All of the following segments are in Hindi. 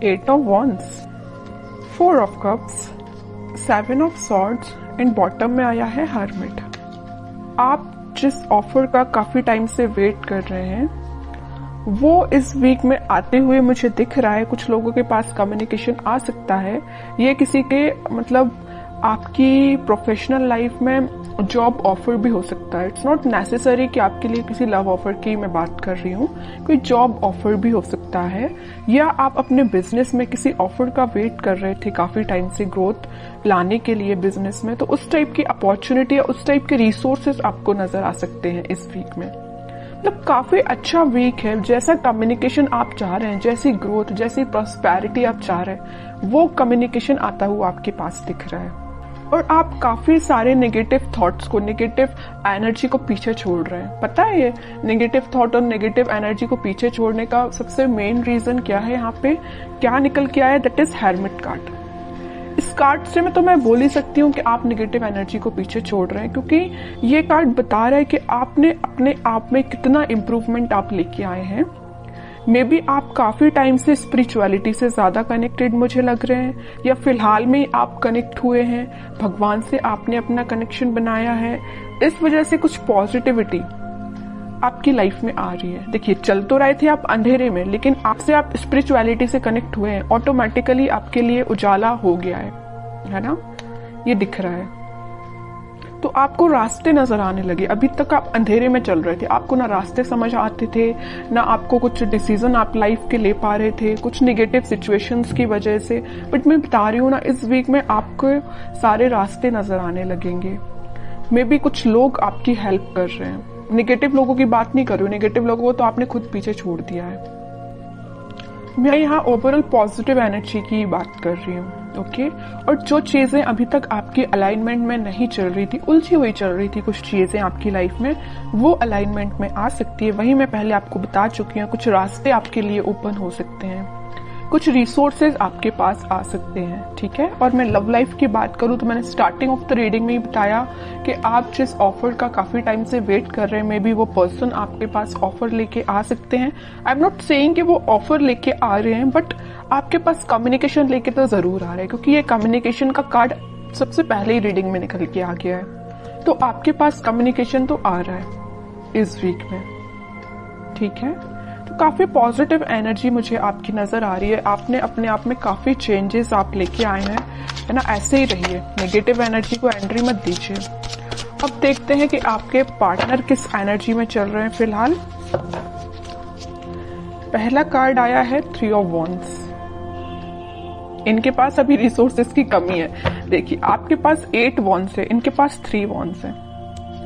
8 of Wands, 4 of Cups, 7 of Swords and bottom में आया है Hermit। आप जिस ऑफर का काफी टाइम से वेट कर रहे हैं वो इस वीक में आते हुए मुझे दिख रहा है। कुछ लोगों के पास कम्युनिकेशन आ सकता है। ये किसी के मतलब आपकी प्रोफेशनल लाइफ में जॉब ऑफर भी हो सकता है। इट्स नॉट नेसेसरी कि आपके लिए किसी लव ऑफर की मैं बात कर रही हूँ, कोई जॉब ऑफर भी हो सकता है, या आप अपने बिजनेस में किसी ऑफर का वेट कर रहे थे काफी टाइम से ग्रोथ लाने के लिए बिजनेस में, तो उस टाइप की अपॉर्चुनिटी या उस टाइप के रिसोर्सेज आपको नजर आ सकते हैं इस वीक में। मतलब काफी अच्छा वीक है। जैसा कम्युनिकेशन आप चाह रहे हैं, जैसी ग्रोथ, जैसी प्रॉस्पेरिटी आप चाह रहे हैं, वो कम्युनिकेशन आता हुआ आपके पास दिख रहा है। और आप काफी सारे नेगेटिव थॉट्स को, नेगेटिव एनर्जी को पीछे छोड़ रहे हैं। पता है ये नेगेटिव थॉट और नेगेटिव एनर्जी को पीछे छोड़ने का सबसे मेन रीजन क्या है? यहाँ पे क्या निकल के आया? That is hermit card. इस कार्ड से मैं बोल ही सकती हूँ कि आप नेगेटिव एनर्जी को पीछे छोड़ रहे हैं, क्योंकि ये कार्ड बता रहा है कि आपने अपने आप में कितना इम्प्रूवमेंट आप लेके आए हैं। मे बी आप काफी टाइम से स्पिरिचुअलिटी से ज्यादा कनेक्टेड मुझे लग रहे हैं, या फिलहाल में आप कनेक्ट हुए हैं, भगवान से आपने अपना कनेक्शन बनाया है। इस वजह से कुछ पॉजिटिविटी आपकी लाइफ में आ रही है। देखिए, चल तो रहे थे आप अंधेरे में, लेकिन आपसे आप स्पिरिचुअलिटी से कनेक्ट हुए हैं, ऑटोमेटिकली आपके लिए उजाला हो गया है ना? ये दिख रहा है। तो आपको रास्ते नजर आने लगे। अभी तक आप अंधेरे में चल रहे थे, आपको ना रास्ते समझ आते थे, ना आपको कुछ डिसीजन आप लाइफ के ले पा रहे थे, कुछ नेगेटिव सिचुएशंस की वजह से। बट मैं बता रही हूँ ना, इस वीक में आपको सारे रास्ते नजर आने लगेंगे। मे बी कुछ लोग आपकी हेल्प कर रहे हैं। नेगेटिव लोगों की बात नहीं कर रही हूँ, नेगेटिव लोगों को तो आपने खुद पीछे छोड़ दिया है। मैं यहाँ ओवरऑल पॉजिटिव एनर्जी की बात कर रही हूँ, ओके? और जो चीजें अभी तक आपकी अलाइनमेंट में नहीं चल रही थी, उलझी हुई चल रही थी कुछ चीजें आपकी लाइफ में, वो अलाइनमेंट में आ सकती है। वही मैं पहले आपको बता चुकी हूँ। कुछ रास्ते आपके लिए ओपन हो सकते हैं, कुछ रिसोर्सेज आपके पास आ सकते हैं, ठीक है? और मैं लव लाइफ की बात करूं तो मैंने स्टार्टिंग ऑफ द रीडिंग में ही बताया कि आप जिस ऑफर का काफी टाइम से वेट कर रहे हैं, मे बी वो पर्सन आपके पास ऑफर लेके आ सकते हैं। आई एम नॉट सेइंग कि वो ऑफर लेके आ रहे हैं, बट आपके पास कम्युनिकेशन लेके तो जरूर आ रहे हैं, क्योंकि ये कम्युनिकेशन का कार्ड सबसे पहले ही रीडिंग में निकल के आ गया है। तो आपके पास कम्युनिकेशन तो आ रहा है इस वीक में, ठीक है? काफी पॉजिटिव एनर्जी मुझे आपकी नजर आ रही है। आपने अपने आप में काफी चेंजेस आप लेके आए हैं, है ना? ऐसे ही रहिए, नेगेटिव एनर्जी को एंट्री मत दीजिए। अब देखते हैं कि आपके पार्टनर किस एनर्जी में चल रहे हैं फिलहाल। पहला कार्ड आया है 3 ऑफ वॉन्ड्स। इनके पास अभी रिसोर्सेज की कमी है। देखिए, आपके पास 8 वॉन्ड्स है, इनके पास 3 वॉन्ड्स है।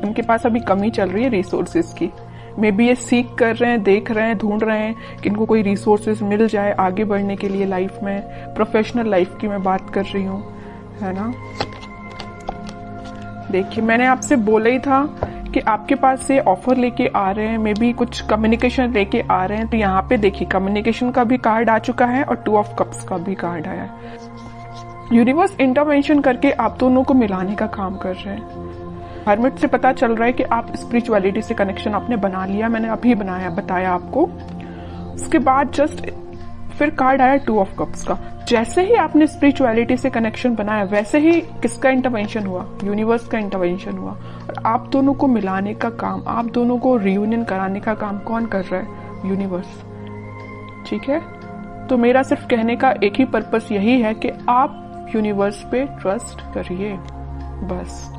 इनके पास अभी कमी चल रही है रिसोर्सेज की। मे बी ये सीख कर रहे हैं, देख रहे हैं, ढूंढ रहे हैं कि इनको कोई रिसोर्सेज मिल जाए आगे बढ़ने के लिए लाइफ में। प्रोफेशनल लाइफ की मैं बात कर रही हूँ, है ना? देखिए, मैंने आपसे बोला ही था कि आपके पास से ऑफर लेके आ रहे हैं, मे बी कुछ कम्युनिकेशन लेके आ रहे हैं। तो यहाँ पे देखिए, कम्युनिकेशन का भी कार्ड आ चुका है और 2 ऑफ कप्स का भी कार्ड आया है। यूनिवर्स इंटरवेंशन करके आप दोनों को मिलाने का काम कर रहे हैं। हर्मिट से पता चल रहा है कि आप स्पिरिचुअलिटी से कनेक्शन आपने बना लिया। मैंने अभी बताया आपको। उसके बाद जस्ट फिर कार्ड आया 2 ऑफ कप्स का। जैसे ही आपने स्पिरिचुअलिटी से कनेक्शन बनाया, वैसे ही किसका इंटरवेंशन हुआ? यूनिवर्स का इंटरवेंशन हुआ। और आप दोनों को मिलाने का काम, आप दोनों को रियूनियन कराने का काम कौन कर रहा है? यूनिवर्स, ठीक है? तो मेरा सिर्फ कहने का एक ही पर्पस यही है कि आप यूनिवर्स पे ट्रस्ट करिए, बस,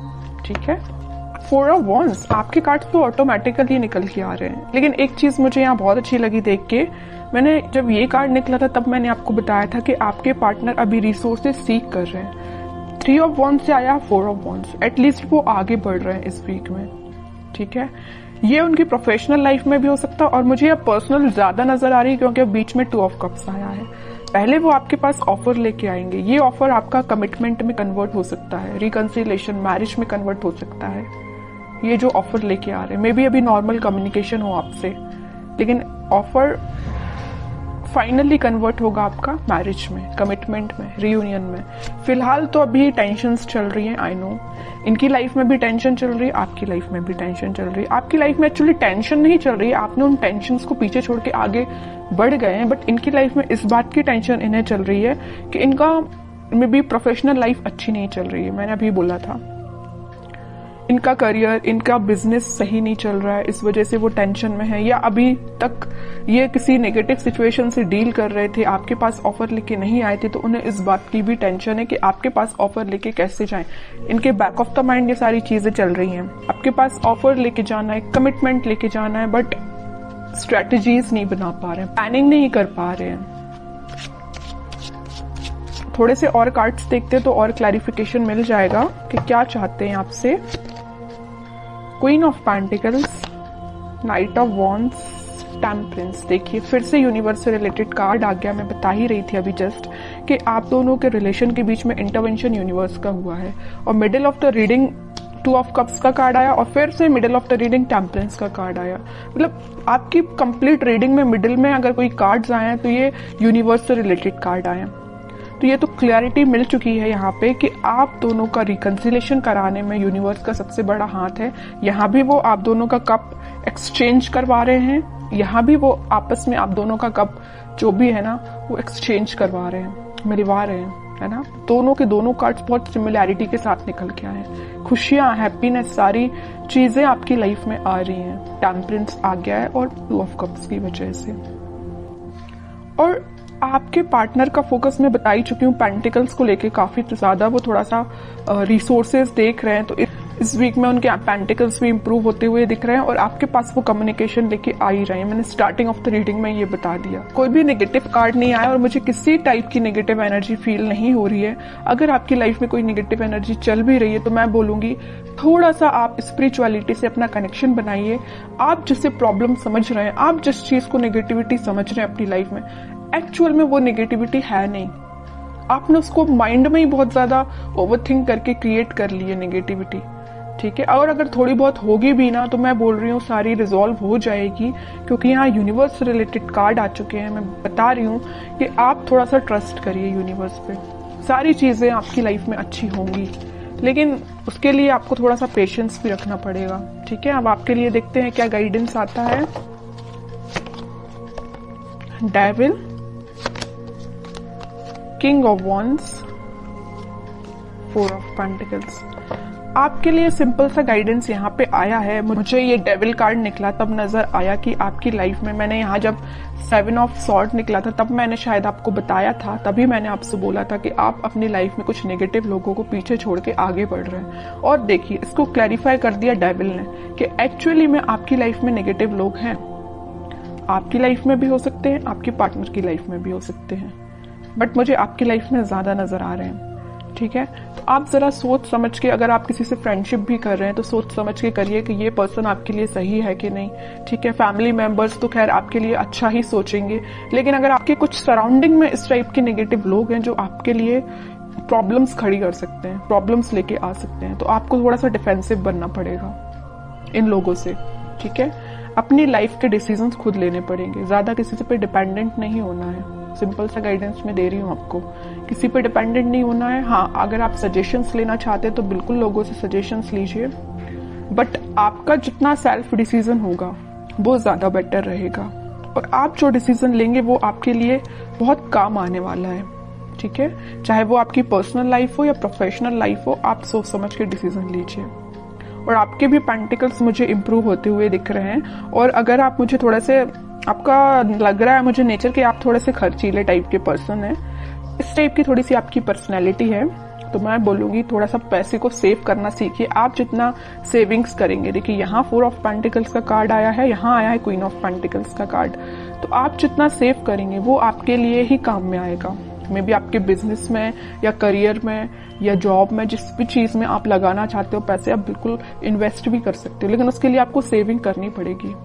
ठीक है? 4 ऑफ वॉन्ड्स, आपके कार्ड्स तो ऑटोमेटिकली निकल के आ रहे हैं। लेकिन एक चीज मुझे यहाँ बहुत अच्छी लगी देख के। मैंने जब ये कार्ड निकला था तब मैंने आपको बताया था कि आपके पार्टनर अभी रिसोर्सेज सीख कर रहे हैं। 3 ऑफ वॉन्ड्स से आया 4 ऑफ वॉन्ड्स। एटलीस्ट वो आगे बढ़ रहे हैं इस वीक में, ठीक है? ये उनकी प्रोफेशनल लाइफ में भी हो सकता है, और मुझे अब पर्सनल ज्यादा नजर आ रही है क्योंकि बीच में 2 ऑफ कप्स आया है। पहले वो आपके पास ऑफर लेके आएंगे। ये ऑफर आपका कमिटमेंट में कन्वर्ट हो सकता है, रिकंसिलिएशन, मैरिज में कन्वर्ट हो सकता है। ये जो ऑफर लेके आ रहे हैं, मे बी अभी नॉर्मल कम्युनिकेशन हो आपसे, लेकिन ऑफर फाइनली कन्वर्ट होगा आपका मैरिज में, कमिटमेंट में, रियूनियन में। फिलहाल तो अभी टेंशन्स चल रही हैं, आई नो। इनकी लाइफ में भी टेंशन चल रही है, आपकी लाइफ में भी टेंशन चल रही है। आपकी लाइफ में एक्चुअली टेंशन नहीं चल रही है, आपने उन टेंशन्स को पीछे छोड़ के आगे बढ़ गए हैं। बट इनकी लाइफ में इस बात की टेंशन इन्हें चल रही है कि इनका में भी प्रोफेशनल लाइफ अच्छी नहीं चल रही है। मैंने अभी बोला था, इनका करियर, इनका बिजनेस सही नहीं चल रहा है, इस वजह से वो टेंशन में है। या अभी तक ये किसी नेगेटिव सिचुएशन से डील कर रहे थे, आपके पास ऑफर लेके नहीं आए थे, तो उन्हें इस बात की भी टेंशन है कि आपके पास ऑफर लेके कैसे जाएं। इनके बैक ऑफ द माइंड ये सारी चीजें चल रही हैं। आपके पास ऑफर लेके जाना है, कमिटमेंट लेके जाना है, बट स्ट्रेटजीज नहीं बना पा रहे हैं, प्लानिंग नहीं कर पा रहे हैं। थोड़े से और कार्ड्स देखते तो और क्लैरिफिकेशन मिल जाएगा कि क्या चाहते हैं आपसे। Queen of pentacles, night of wands, temperance. देखिए फिर से यूनिवर्स से रिलेटेड कार्ड आ गया। मैं बता ही रही थी अभी जस्ट कि आप दोनों के रिलेशन के बीच में इंटरवेंशन यूनिवर्स का हुआ है। और middle of the reading 2 of cups का कार्ड आया और फिर से middle of the reading temperance का कार्ड आया। मतलब आपकी कंप्लीट रीडिंग में मिडिल में अगर कोई कार्ड्स आए हैं तो ये यूनिवर्स से रिलेटेड कार्ड आए हैं। तो ये तो क्लैरिटी मिल चुकी है यहाँ पे कि आप दोनों का रिकंसिलेशन कराने में यूनिवर्स का सबसे बड़ा हाथ है। यहाँ भी वो आप दोनों का कप एक्सचेंज करवा रहे हैं, यहाँ भी वो आपस में आप दोनों का कप जो भी है ना वो एक्सचेंज करवा रहे हैं, मिलवा रहे हैं, है ना। दोनों के दोनों कार्ड्स बहुत सिमिलैरिटी के साथ निकल के आए हैं। खुशियां, हैप्पीनेस, सारी चीजें आपकी लाइफ में आ रही हैं। टेम्परेंस आ गया है और 2 ऑफ कप्स की वजह से। और आपके पार्टनर का फोकस मैं बता ही चुकी हूँ, पेंटिकल्स को लेके काफी ज्यादा वो थोड़ा सा रिसोर्सेज देख रहे हैं। तो इस वीक में उनके पेंटिकल्स भी इंप्रूव होते हुए दिख रहे हैं और आपके पास वो कम्युनिकेशन लेके आ ही रहे हैं। मैंने स्टार्टिंग ऑफ द रीडिंग में ये बता दिया। कोई भी नेगेटिव कार्ड नहीं आया और मुझे किसी टाइप की नेगेटिव एनर्जी फील नहीं हो रही है। अगर आपकी लाइफ में कोई नेगेटिव एनर्जी चल भी रही है तो मैं बोलूंगी थोड़ा सा आप स्पिरिचुअलिटी से अपना कनेक्शन बनाइए। आप जिससे प्रॉब्लम समझ रहे हैं, आप जिस चीज को नेगेटिविटी समझ रहे हैं अपनी लाइफ में, एक्चुअल में वो नेगेटिविटी है नहीं। आपने उसको माइंड में ही बहुत ज्यादा ओवरथिंक करके क्रिएट कर ली है नेगेटिविटी, ठीक है। और अगर थोड़ी बहुत होगी भी ना तो मैं बोल रही हूँ सारी रिजॉल्व हो जाएगी, क्योंकि यहाँ यूनिवर्स से रिलेटेड कार्ड आ चुके हैं। मैं बता रही हूँ कि आप थोड़ा सा ट्रस्ट करिए यूनिवर्स पे, सारी चीजें आपकी लाइफ में अच्छी होंगी। लेकिन उसके लिए आपको थोड़ा सा पेशेंस भी रखना पड़ेगा, ठीक है। अब आपके लिए देखते हैं क्या गाइडेंस आता है। Devil, king of wands, 4 of pentacles. आपके लिए सिंपल सा गाइडेंस यहाँ पे आया है। मुझे ये डेविल कार्ड निकला तब नजर आया कि आपकी लाइफ में, मैंने यहाँ जब 7 ऑफ सॉर्ड निकला था तब मैंने शायद आपको बताया था, तभी मैंने आपसे बोला था कि आप अपनी लाइफ में कुछ नेगेटिव लोगों को पीछे छोड़ के आगे बढ़ रहे हैं। और देखिए इसको क्लैरिफाई कर दिया डेविल ने कि एक्चुअली में आपकी लाइफ में नेगेटिव लोग हैं। आपकी लाइफ में भी हो सकते हैं, आपके पार्टनर की लाइफ में भी हो सकते हैं, बट मुझे आपकी लाइफ में ज्यादा नजर आ रहे हैं, ठीक है। तो आप जरा सोच समझ के, अगर आप किसी से फ्रेंडशिप भी कर रहे हैं तो सोच समझ के करिए कि ये पर्सन आपके लिए सही है कि नहीं, ठीक है। फैमिली मेंबर्स तो खैर आपके लिए अच्छा ही सोचेंगे, लेकिन अगर आपके कुछ सराउंडिंग में इस टाइप के नेगेटिव लोग हैं जो आपके लिए प्रॉब्लम्स खड़ी कर सकते हैं, प्रॉब्लम्स लेके आ सकते हैं, तो आपको थोड़ा सा डिफेंसिव बनना पड़ेगा इन लोगों से, ठीक है। अपनी लाइफ के डिसीजंस खुद लेने पड़ेंगे, ज्यादा किसी से पे डिपेंडेंट नहीं होना है। सिंपल सा गाइडेंस मैं दे रही हूँ आपको, किसी पे डिपेंडेंट नहीं होना है। हाँ, अगर आप सजेशंस लेना चाहते हैं तो बिल्कुल लोगों से सजेशंस लीजिए, बट आपका जितना सेल्फ डिसीजन होगा वो ज्यादा बेटर रहेगा। और आप जो डिसीजन लेंगे वो आपके लिए बहुत काम आने वाला है, ठीक है। चाहे वो आपकी पर्सनल लाइफ हो या प्रोफेशनल लाइफ हो, आप सोच समझ के डिसीजन लीजिए। और आपके भी पेंटिकल्स मुझे इम्प्रूव होते हुए दिख रहे हैं। और अगर आप मुझे थोड़ा से, आपका लग रहा है मुझे नेचर के आप थोड़े से खर्चीले टाइप के पर्सन हैं, इस टाइप की थोड़ी सी आपकी पर्सनैलिटी है, तो मैं बोलूंगी थोड़ा सा पैसे को सेव करना सीखिए। आप जितना सेविंग्स करेंगे, देखिए यहाँ 4 ऑफ पेंटिकल्स का कार्ड आया है, यहाँ आया है क्वीन ऑफ पेंटिकल्स का कार्ड, तो आप जितना सेव करेंगे वो आपके लिए ही काम में आएगा। मे बी आपके बिजनेस में या करियर में या जॉब में, जिस भी चीज में आप लगाना चाहते हो पैसे, आप बिल्कुल इन्वेस्ट भी कर सकते हो, लेकिन उसके लिए आपको सेविंग करनी पड़ेगी।